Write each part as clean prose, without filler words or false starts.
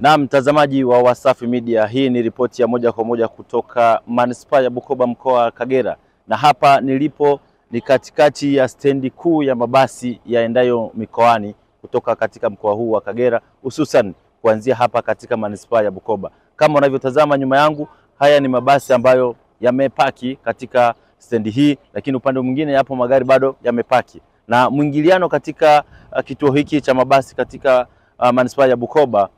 Na mtazamaji wa Wasafi Media, hii ni ripoti ya moja kwa moja kutoka Manispaa ya Bukoba, mkoa wa Kagera. Na hapa nilipo ni katikati ya stendi kuu ya mabasi yaendayo mikoani kutoka katika mkoa huu wa Kagera, hususan kuanzia hapa katika Manispaa ya Bukoba. Kama unavyotazama nyuma yangu, haya ni mabasi ambayo yamepaki katika stendi hii, lakini upande mwingine yapo magari bado yamepaki. Na mwingiliano katika kituo hiki cha mabasi katika Manispaa ya Bukoba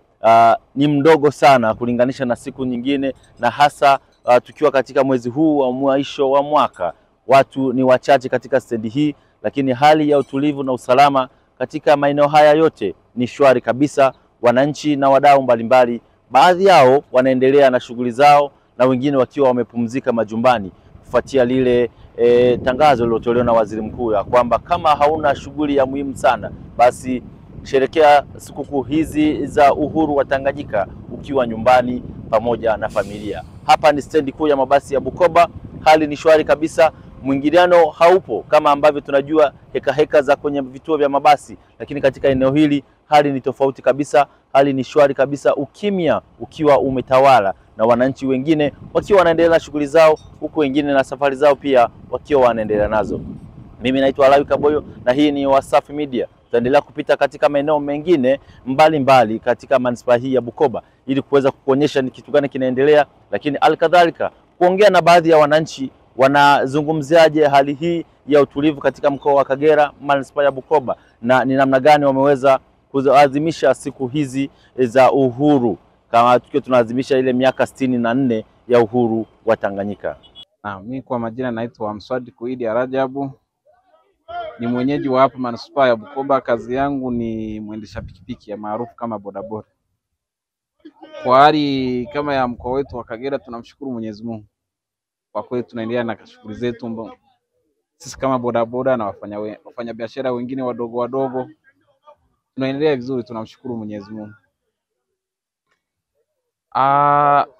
ni mdogo sana kulinganisha na siku nyingine, na hasa tukiwa katika mwezi huu wa mwisho wa mwaka. Watu ni wachache katika stendi hii, lakini hali ya utulivu na usalama katika maeneo haya yote ni shwari kabisa. Wananchi na wadau mbalimbali, baadhi yao wanaendelea na shughuli zao na wengine wakiwa wamepumzika majumbani kufuatia lile tangazo lilotolewa na Waziri Mkuu ya kwamba kama hauna shughuli ya muhimu sana, basi sherekea sikukuu hizi za uhuru wa Tanganyika ukiwa nyumbani pamoja na familia. Hapa ni stendi kuu ya mabasi ya Bukoba. Hali ni shwari kabisa, mwingiliano haupo kama ambavyo tunajua heka za kwenye vituo vya mabasi, lakini katika eneo hili hali ni tofauti kabisa. Hali ni shwari kabisa, ukimya ukiwa umetawala na wananchi wengine wakiwa wanaendelea na shughuli zao, huku wengine na safari zao pia wakiwa wanaendelea nazo. Mimi naitwa Alawi Kaboyo na hii ni Wasafi Media. Tutaendelea kupita katika maeneo mengine mbalimbali katika manispaa hii ya Bukoba ili kuweza kukuonyesha ni kitu gani kinaendelea, lakini alikadhalika kuongea na baadhi ya wananchi wanazungumziaje hali hii ya utulivu katika mkoa wa Kagera, manispaa ya Bukoba, na ni namna gani wameweza kuadhimisha siku hizi za uhuru kama tukiwa tunaadhimisha ile miaka 64 ya uhuru wa Tanganyika. Mimi kwa majina naitwa Mswadi Kuidi Arajabu. Ni mwenyeji wa hapa Manispaa ya Bukoba. Kazi yangu ni mwendesha pikipiki ya maarufu kama bodaboda. Kwa hali kama ya mkoa wetu wa Kagera, tunamshukuru Mwenyezi Mungu. Kwa kweli tunaendelea na shughuli zetu sisi kama bodaboda na wafanya biashara wengine wadogo wadogo. Tunaendelea vizuri, tunamshukuru Mwenyezi Mungu.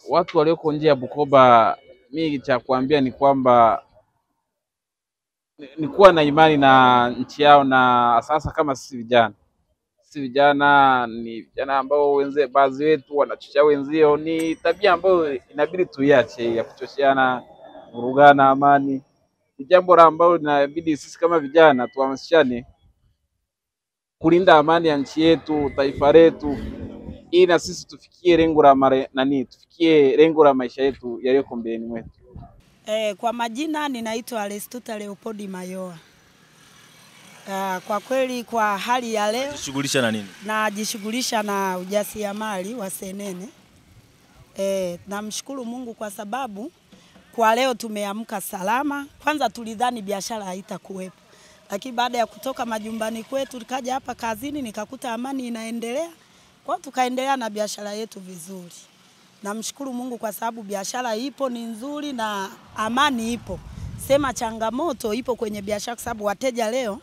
Watu walioko nje ya Bukoba, mimi cha kuambia ni kwamba ni kuwa na imani na nchi yao, na sasa kama sisi vijana ni vijana ambao baadhi wetu wanachochea wenzio. Ni tabia ambayo inabidi tuiache ya kuchocheana, vurugana. Amani ni jambo ambalo inabidi sisi kama vijana tuhamasishane kulinda amani ya nchi yetu, taifa letu, ili na sisi tufikie lengo la maisha yetu yaliyoko mbeleni mwetu. Kwa majina ninaitwa Alestuta Leopoldi Mayoa. Kwa kweli kwa hali ya leo Jishughulisha na nini? Najishughulisha na ujasiriamali wa senene. Namshukuru Mungu kwa sababu kwa leo tumeamka salama. Kwanza tulidhani biashara haitakuwepo, lakini baada ya kutoka majumbani kwetu tukaja hapa kazini nikakuta amani inaendelea. Kwa tukaendelea na biashara yetu vizuri. Namshukuru Mungu kwa sababu biashara ipo ni nzuri na amani ipo. Sema changamoto ipo kwenye biashara kwa sababu wateja leo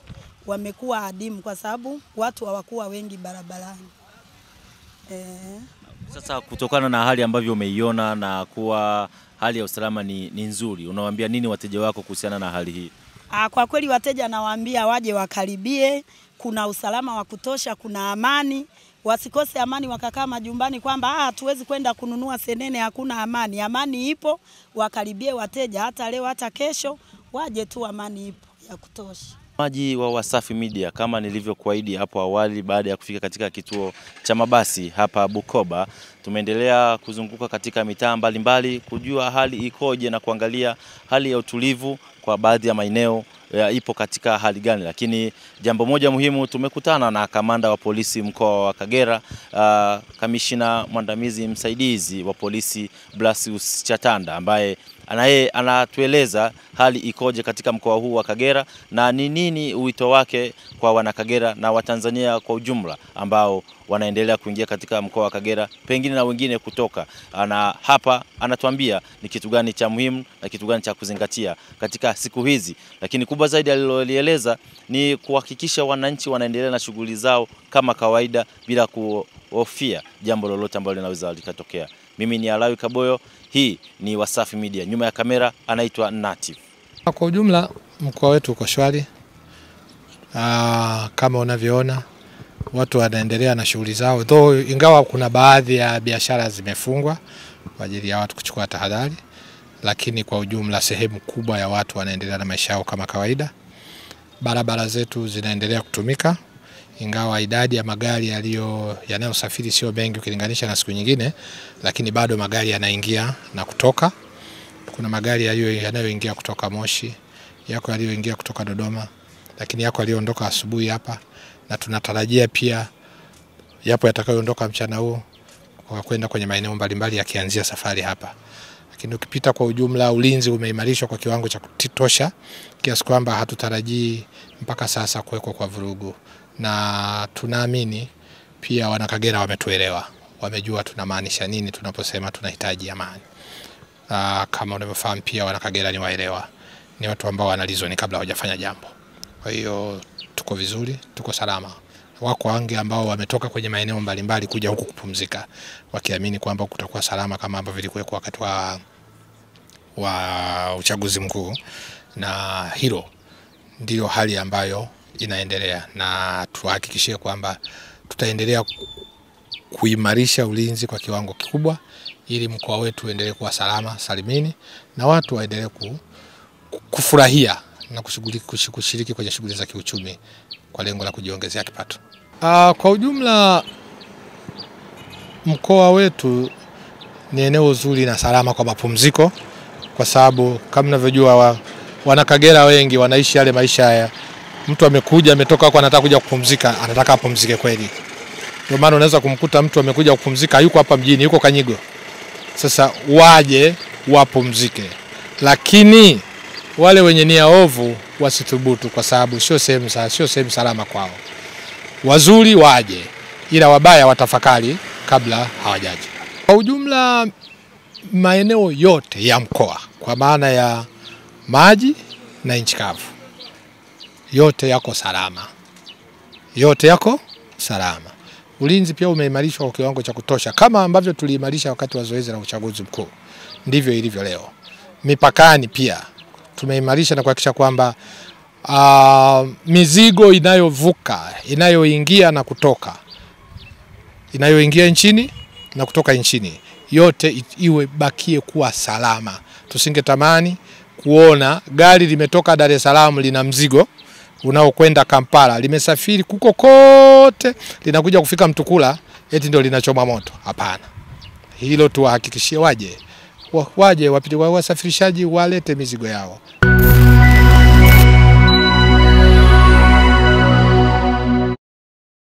wamekuwa adimu kwa sababu watu hawakuwa wengi barabarani. Sasa kutokana na hali ambavyo umeiona na kuwa hali ya usalama ni nzuri, unawaambia nini wateja wako kuhusiana na hali hii? Kwa kweli wateja nawaambia waje wakaribie, kuna usalama wa kutosha, kuna amani. Wasikose amani wakakaa majumbani kwamba hatuwezi kwenda kununua senene, hakuna amani. Amani ipo, wakaribie wateja hata leo hata kesho, waje tu, amani ipo ya kutosha. Maji wa Wasafi Media, kama nilivyokuahidi hapo awali, baada ya kufika katika kituo cha mabasi hapa Bukoba, tumeendelea kuzunguka katika mitaa mbalimbali kujua hali ikoje na kuangalia hali ya utulivu kwa baadhi ya maeneo ipo katika hali gani. Lakini jambo moja muhimu, tumekutana na kamanda wa polisi mkoa wa Kagera, kamishina mwandamizi msaidizi wa polisi Blasius Chatanda, ambaye anatueleza hali ikoje katika mkoa huu wa Kagera na ni nini wito wake kwa wanakagera na Watanzania kwa ujumla ambao wanaendelea kuingia katika mkoa wa Kagera, pengine na wengine kutoka. Hapa anatuambia ni kitu gani cha muhimu na kitu gani cha kuzingatia katika siku hizi, lakini kubwa zaidi alilolieleza ni kuhakikisha wananchi wanaendelea na shughuli zao kama kawaida bila kuhofia jambo lolote ambalo linaweza likatokea. Mimi ni Alawi Kaboyo, hii ni Wasafi Media. Nyuma ya kamera anaitwa Native. Kwa ujumla mkoa wetu uko shwari. Kama unavyoona watu wanaendelea na shughuli zao, though ingawa kuna baadhi ya biashara zimefungwa kwa ajili ya watu kuchukua tahadhari, lakini kwa ujumla sehemu kubwa ya watu wanaendelea na maisha yao kama kawaida. Barabara zetu zinaendelea kutumika, ingawa idadi ya magari yanayosafiri sio mengi ukilinganisha na siku nyingine, lakini bado magari yanaingia na kutoka. Kuna magari yanayoingia kutoka Moshi, yako yaliyoingia kutoka Dodoma, lakini yako yalioondoka asubuhi hapa, na tunatarajia pia yapo yatakayoondoka mchana huu kwa kwenda kwenye maeneo mbalimbali yakianzia safari hapa. Lakini ukipita kwa ujumla, ulinzi umeimarishwa kwa kiwango cha kutosha kiasi kwamba hatutarajii mpaka sasa kuwekwa kwa vurugu, na tunaamini pia Wanakagera wametuelewa, wamejua tunamaanisha nini tunaposema tunahitaji amani. Kama unavyofahamu pia Wanakagera ni waelewa, ni watu ambao wanalizoni kabla hawajafanya jambo. Kwa hiyo tuko vizuri, tuko salama. Wako wange ambao wametoka kwenye maeneo mbalimbali kuja huku kupumzika, wakiamini kwamba kutakuwa salama kama ambavyo vilikuwa wakati wa uchaguzi mkuu, na hilo ndio hali ambayo inaendelea, na tuhakikishie kwamba tutaendelea kuimarisha ulinzi kwa kiwango kikubwa ili mkoa wetu uendelee kuwa salama salimini na watu waendelee kufurahia na kushiriki kwenye shughuli za kiuchumi kwa lengo la kujiongezea kipato. Kwa ujumla mkoa wetu ni eneo zuri na salama kwa mapumziko, kwa sababu kama mnavyojua Wanakagera wengi wanaishi yale maisha haya. Mtu amekuja ametoka huko anataka kuja kupumzika, anataka apumzike kweli. Ndio maana unaweza kumkuta mtu amekuja kupumzika yuko hapa mjini, yuko Kanyigo. Sasa waje wapumzike. Lakini wale wenye nia ovu wasithubutu, kwa sababu sio sehemu salama kwao. Wazuri waje, ila wabaya watafakari kabla hawajaje. Kwa ujumla maeneo yote ya mkoa kwa maana ya maji na nchi kavu yote yako salama. Yote yako salama. Ulinzi pia umeimarishwa kwa kiwango cha kutosha, kama ambavyo tuliimarisha wakati wa zoezi la uchaguzi mkuu. Ndivyo ilivyo leo. Mipakani pia tumeimarisha na kuhakikisha kwamba mizigo inayovuka, inayoingia na kutoka, inayoingia nchini na kutoka nchini, yote bakie kuwa salama. Tusingetamani kuona gari limetoka Dar es Salaam lina mzigo unaokwenda Kampala, limesafiri kuko kote, linakuja kufika Mtukula eti ndio linachoma moto. Hapana. Hilo tuhakikishie waje wasafirishaji walete mizigo yao.